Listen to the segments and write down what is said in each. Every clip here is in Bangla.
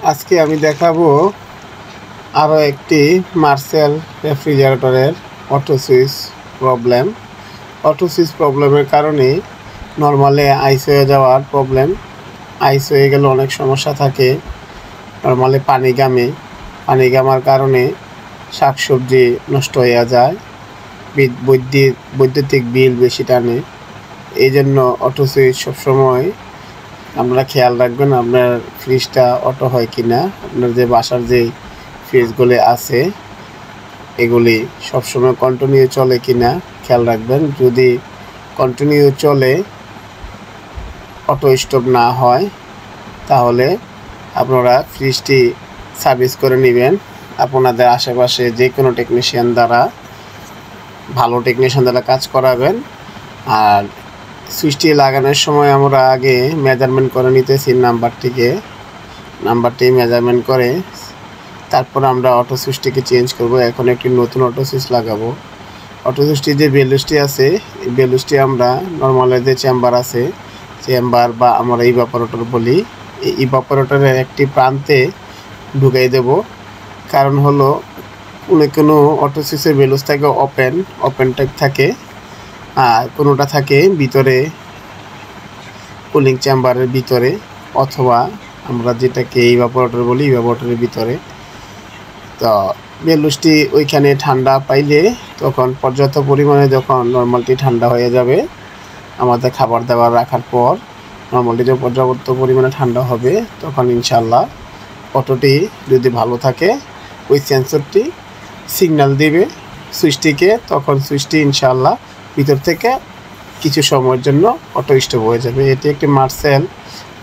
আজকে আমি দেখাবো আরও একটি মার্সেল রেফ্রিজারেটরের auto switch problem. Auto switch প্রবলেমের কারণে নর্মালে আইস হয়ে যাওয়ার প্রবলেম। আইস হয়ে গেলে অনেক সমস্যা থাকে। নর্মালে পানি গামার কারণে শাকসবজি নষ্ট হয়ে যায়, বৈদ্যুতিক বিল বেশি টানে। এই জন্য অটো সুইচ সবসময় আপনারা খেয়াল রাখবেন আপনার ফ্রিজটা অটো হয় কি না। আপনার যে বাসার যে ফ্রিজগুলি আছে এগুলি সবসময় কন্টিনিউ চলে কি না খেয়াল রাখবেন। যদি কন্টিনিউ চলে, অটো স্টপ না হয়, তাহলে আপনারা ফ্রিজটি সার্ভিস করে নেবেন আপনাদের আশেপাশে যে কোনো টেকনিশিয়ান দ্বারা, ভালো টেকনিশিয়ান দ্বারা কাজ করাবেন। আর সুইচটি লাগানোর সময় আমরা আগে মেজারমেন্ট করে নিতেছি নাম্বারটি মেজারমেন্ট করে তারপর আমরা অটো সুইচটিকে চেঞ্জ করব। এখন একটি নতুন অটো সুইচ লাগাবো। অটো সুইচটি যে বেলুসটি আছে, এই বেলুসটি আমরা নর্মাল যে চেম্বার বা আমরা ইভাপোরেটর বলি, এই ইভাপোরেটরের একটি প্রান্তে ঢুকাই দেব। কারণ হলো কোনো অটো সুইচের বেলুস থাকে ওপেন টাইপ থাকে, আর কোনোটা থাকে ভিতরে কুলিং চেম্বারের ভিতরে, অথবা আমরা যেটাকে ইভাপোরেটর বলি ইভাপোরেটরের ভিতরে। তো বেলুসটি ওইখানে ঠান্ডা পাইলে তখন পর্যাপ্ত পরিমাণে যখন নর্মালটি ঠান্ডা হয়ে যাবে, আমাদের খাবার দাবার রাখার পর নর্মালটি যে পর্যাপ্ত পরিমাণে ঠান্ডা হবে, তখন ইনশাল্লাহ অটোটি যদি ভালো থাকে ওই সেন্সরটি সিগন্যাল দিবে সুইচটিকে, তখন সুইচটি ইনশাল্লাহ ভিতর থেকে কিছু সময়ের জন্য অটো স্টপ হয়ে যাবে। এটি একটি মার্সেল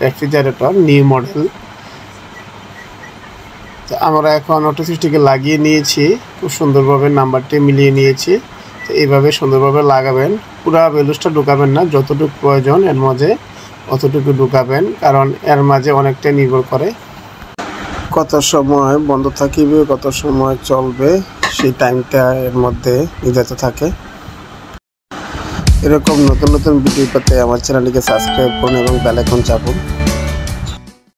রেফ্রিজারেটর নিউ মডেল। তো আমরা এখন অটো সুইচটিকে লাগিয়ে নিয়েছি, খুব সুন্দরভাবে নাম্বারটি মিলিয়ে নিয়েছি। তো এইভাবে সুন্দরভাবে লাগাবেন, পুরো বেলুসটা ঢুকাবেন না, যতটুকু প্রয়োজন এর মাঝে অতটুকু ঢুকাবেন, কারণ এর মাঝে অনেকটা নির্ভর করে কত সময় বন্ধ থাকিবে, কত সময় চলবে, সেই টাইমটা এর মধ্যে নির্ধারিত থাকে। এরকম নতুন নতুন ভিডিও পেতে আমার চ্যানেলটিকে সাবস্ক্রাইব করুন এবং বেল আইকন চাপুন।